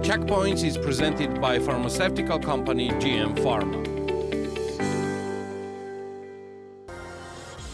Checkpoints is presented by pharmaceutical company GM Pharma.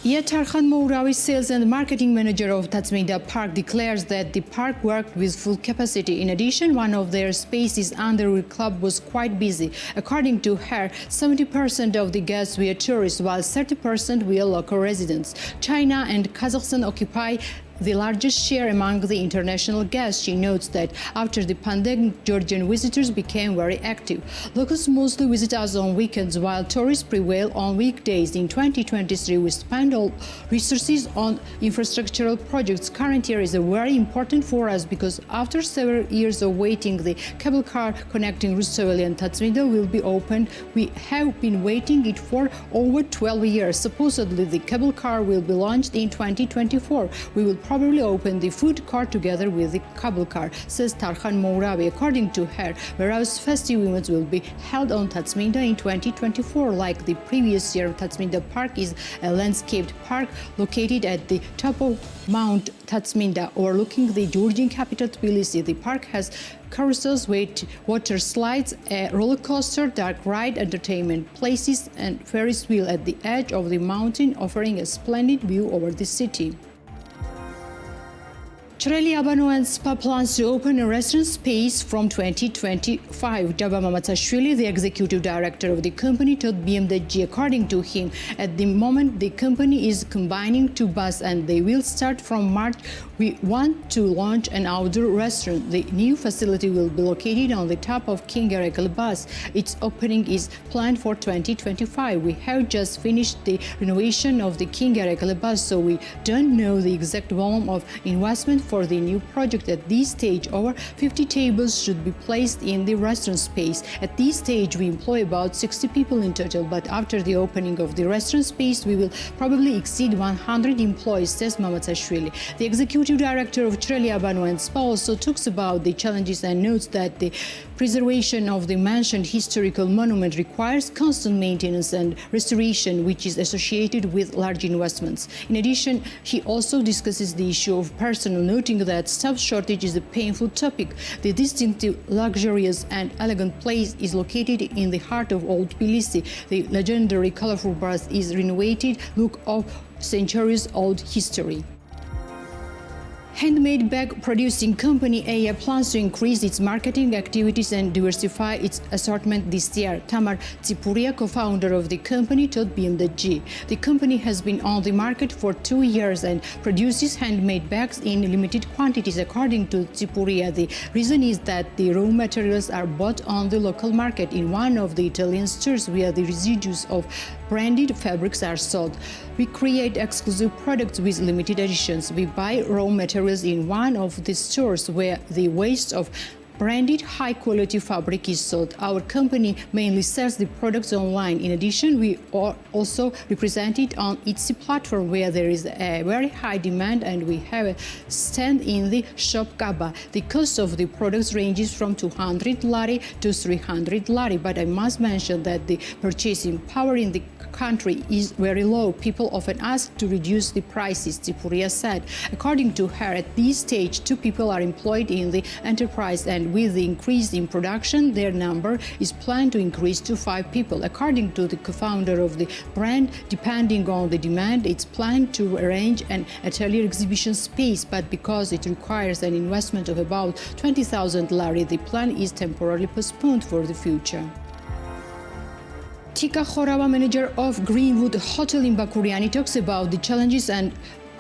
Tarkhan Mourawi, sales and marketing manager of Mtatsminda Park, declares that the park worked with full capacity. In addition, one of their spaces under the club was quite busy. According to her, 70% of the guests were tourists, while 30% were local residents. China and Kazakhstan occupy the largest share among the international guests. She notes that after the pandemic, Georgian visitors became very active. Locals mostly visit us on weekends, while tourists prevail on weekdays. In 2023, we spend all resources on infrastructural projects. Current year is very important for us because after several years of waiting, the cable car connecting Rustaveli and Mtatsminda will be opened. We have been waiting it for over 12 years. Supposedly, the cable car will be launched in 2024. We will probably open the food court together with the cable car, says Tarkhan Mourawi. According to her, various festive events will be held on Mtatsminda in 2024. Like the previous year, Mtatsminda Park is a landscaped park located at the top of Mount Mtatsminda, overlooking the Georgian capital Tbilisi. The park has carousels with water slides, a roller coaster, dark ride, entertainment places, and Ferris wheel at the edge of the mountain, offering a splendid view over the city. Chreli, Abano and Spa plans to open a restaurant space from 2025. Mtatsminda, the executive director of the company, told BMWG. According to him, at the moment the company is combining two buses and they will start from March. We want to launch an outdoor restaurant. The new facility will be located on the top of King Erekli bus. Its opening is planned for 2025. We have just finished the renovation of the King Erekli bus, so we don't know the exact volume of investment for the new project. At this stage, over 50 tables should be placed in the restaurant space. At this stage, we employ about 60 people in total, but after the opening of the restaurant space, we will probably exceed 100 employees, says Mtatsminda. The executive director of Chreli, Abano and Spa also talks about the challenges and notes that the preservation of the mentioned historical monument requires constant maintenance and restoration, which is associated with large investments. In addition, he also discusses the issue of personnel, noting that staff shortage is a painful topic. The distinctive, luxurious and elegant place is located in the heart of Old Tbilisi. The legendary colorful bath is renovated look of centuries-old history. Handmade bag producing company Aya plans to increase its marketing activities and diversify its assortment this year. Tamar Tsipuria, co-founder of the company, told BMWG. The company has been on the market for 2 years and produces handmade bags in limited quantities. According to Tsipuria, the reason is that the raw materials are bought on the local market in one of the Italian stores where the residues of branded fabrics are sold. We create exclusive products with limited editions. We buy raw materials in one of the stores where the waste of branded high-quality fabric is sold. Our company mainly sells the products online. In addition, we are also represented on Etsy platform where there is a very high demand, and we have a stand in the shop Kaba. The cost of the products ranges from 200 lari to 300 lari, but I must mention that the purchasing power in the country is very low. People often ask to reduce the prices, Tsipuria said. According to her, at this stage, 2 people are employed in the enterprise, and with the increase in production, their number is planned to increase to 5 people. According to the co-founder of the brand, depending on the demand, it's planned to arrange an atelier exhibition space, but because it requires an investment of about 20,000 lari, the plan is temporarily postponed for the future. Tika Khorava, manager of Greenwood Hotel in Bakuriani, talks about the challenges and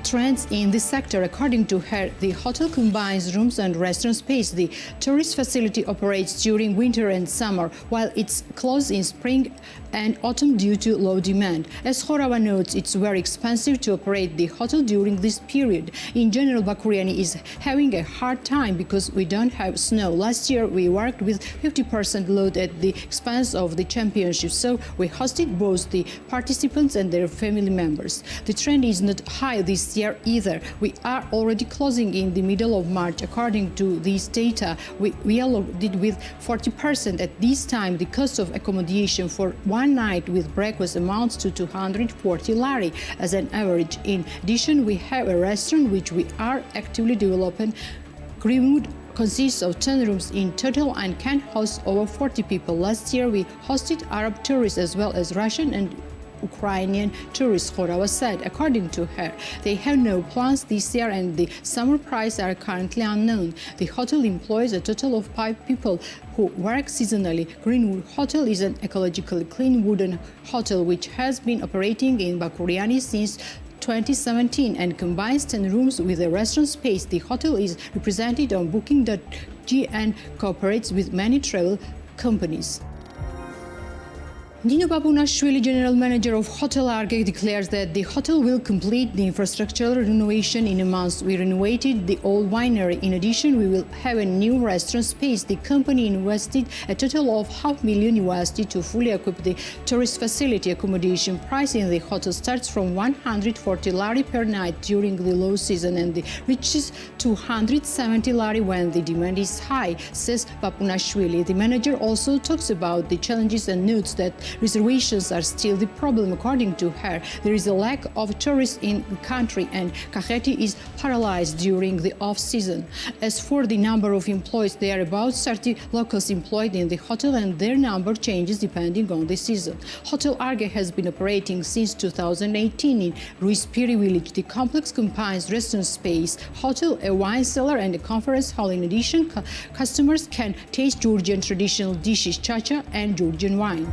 trends in the sector. According to her, the hotel combines rooms and restaurant space. The tourist facility operates during winter and summer, while it's closed in spring and autumn due to low demand. As Khorava notes, it's very expensive to operate the hotel during this period. In general, Bakuriani is having a hard time because we don't have snow. Last year, we worked with 50% load at the expense of the championship, so we hosted both the participants and their family members. The trend is not high this year either. We are already closing in the middle of March. According to this data, we are loaded with 40%. At this time, the cost of accommodation for one night with breakfast amounts to 240 lari as an average. In addition, we have a restaurant which we are actively developing, Greenwood consists of 10 rooms in total and can host over 40 people. Last year, we hosted Arab tourists as well as Russian and Ukrainian tourists, Khorava said. According to her, they have no plans this year and the summer prices are currently unknown. The hotel employs a total of 5 people who work seasonally. Greenwood Hotel is an ecologically clean wooden hotel which has been operating in Bakuriani since 2017 and combines 10 rooms with a restaurant space. The hotel is represented on booking.g and cooperates with many travel companies. Abano, general manager of Hotel Arge, declares that the hotel will complete the infrastructural renovation in a month. We renovated the old winery. In addition, we will have a new restaurant space. The company invested a total of $500,000 to fully equip the tourist facility. Accommodation price in the hotel starts from 140 lari per night during the low season and reaches 270 lari when the demand is high, says Abano. The manager also talks about the challenges and notes that reservations are still the problem. According to her, there is a lack of tourists in the country and Kakheti is paralyzed during the off-season. As for the number of employees, there are about 30 locals employed in the hotel and their number changes depending on the season. Hotel Arge has been operating since 2018 in Ruispiri village. The complex combines restaurant space, hotel, a wine cellar and a conference hall. In addition, customers can taste Georgian traditional dishes, chacha and Georgian wine.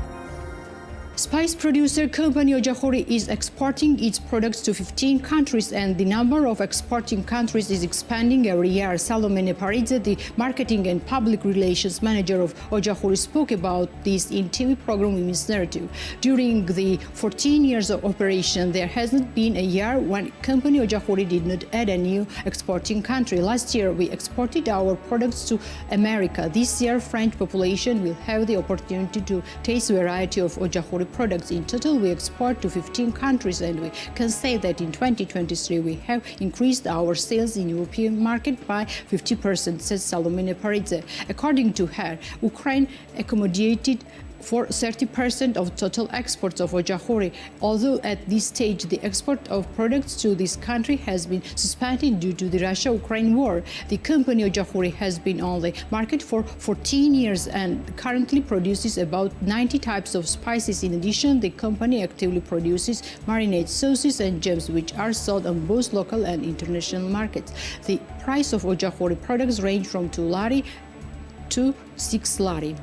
Spice producer company Ojakhuri is exporting its products to 15 countries and the number of exporting countries is expanding every year. Salome Neparidze, the marketing and public relations manager of Ojakhuri, spoke about this in TV program Women's Narrative. During the 14 years of operation, there hasn't been a year when company Ojakhuri did not add a new exporting country. Last year, we exported our products to America. This year, French population will have the opportunity to taste a variety of Ojakhuri products. In total, we export to 15 countries and we can say that in 2023 we have increased our sales in European market by 50%, says Salome Neparidze. According to her, Ukraine accommodated for 30% of total exports of Ojakhuri, although at this stage the export of products to this country has been suspended due to the Russia-Ukraine war. The company Ojakhuri has been on the market for 14 years and currently produces about 90 types of spices. In addition, the company actively produces marinade sauces and jams which are sold on both local and international markets. The price of Ojakhuri products range from 2 lari to 6 lari.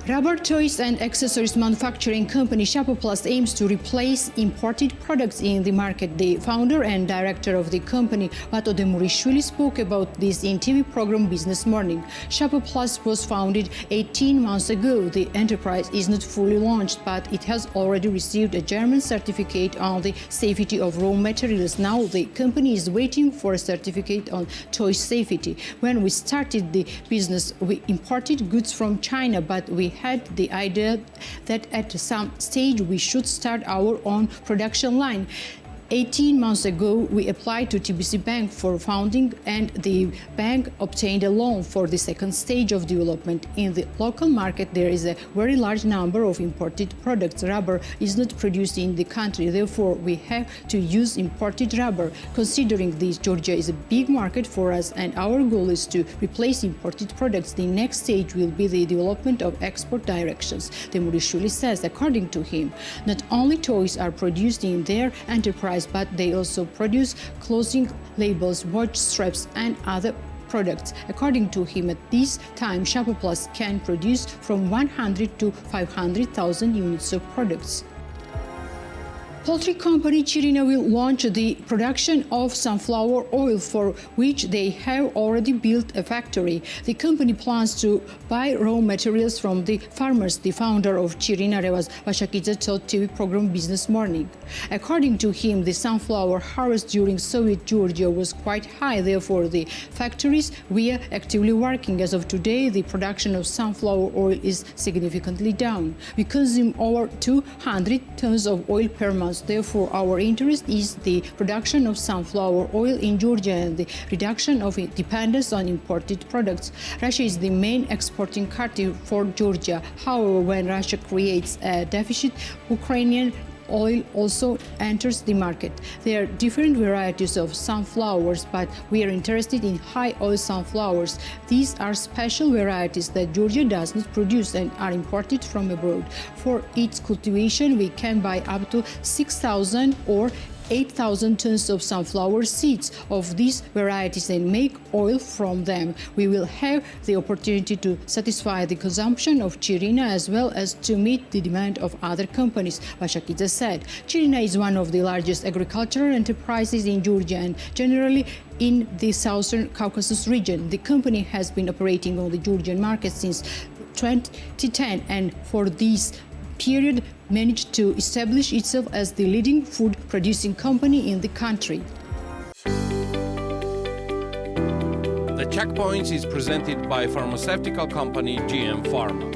Rubber toys and accessories manufacturing company Shapo Plast aims to replace imported products in the market. The founder and director of the company, Shvili, spoke about this in TV program Business Morning. Shapo Plast was founded 18 months ago. The enterprise is not fully launched, but it has already received a German certificate on the safety of raw materials. Now the company is waiting for a certificate on toy safety. When we started the business, we imported goods from China, but we had the idea that at some stage we should start our own production line. 18 months ago, we applied to TBC Bank for funding and the bank obtained a loan for the second stage of development. In the local market, there is a very large number of imported products. Rubber is not produced in the country, therefore we have to use imported rubber. Considering this, Georgia is a big market for us and our goal is to replace imported products. The next stage will be the development of export directions, Shvili says. According to him, not only toys are produced in their enterprise, but they also produce clothing labels, watch straps and other products. According to him, at this time, Shapo Plast can produce from 100 to 500,000 units of products. Poultry company Chirina will launch the production of sunflower oil, for which they have already built a factory. The company plans to buy raw materials from the farmers. The founder of Chirina, Revaz Vashakidze, told TV program Business Morning. According to him, the sunflower harvest during Soviet Georgia was quite high. Therefore, the factories were actively working. As of today, the production of sunflower oil is significantly down. We consume over 200 tons of oil per month. Therefore, our interest is the production of sunflower oil in Georgia and the reduction of dependence on imported products. Russia is the main exporting country for Georgia. However, when Russia creates a deficit, Ukrainian oil also enters the market. There are different varieties of sunflowers, but we are interested in high oil sunflowers. These are special varieties that Georgia does not produce and are imported from abroad. For its cultivation, we can buy up to 6,000 or 8,000 tons of sunflower seeds of these varieties and make oil from them. We will have the opportunity to satisfy the consumption of Chirina as well as to meet the demand of other companies, Bashakidze said. Chirina is one of the largest agricultural enterprises in Georgia and generally in the Southern Caucasus region. The company has been operating on the Georgian market since 2010 and for this period managed to establish itself as the leading food producing company in the country. The Checkpoints is presented by pharmaceutical company GM Pharma.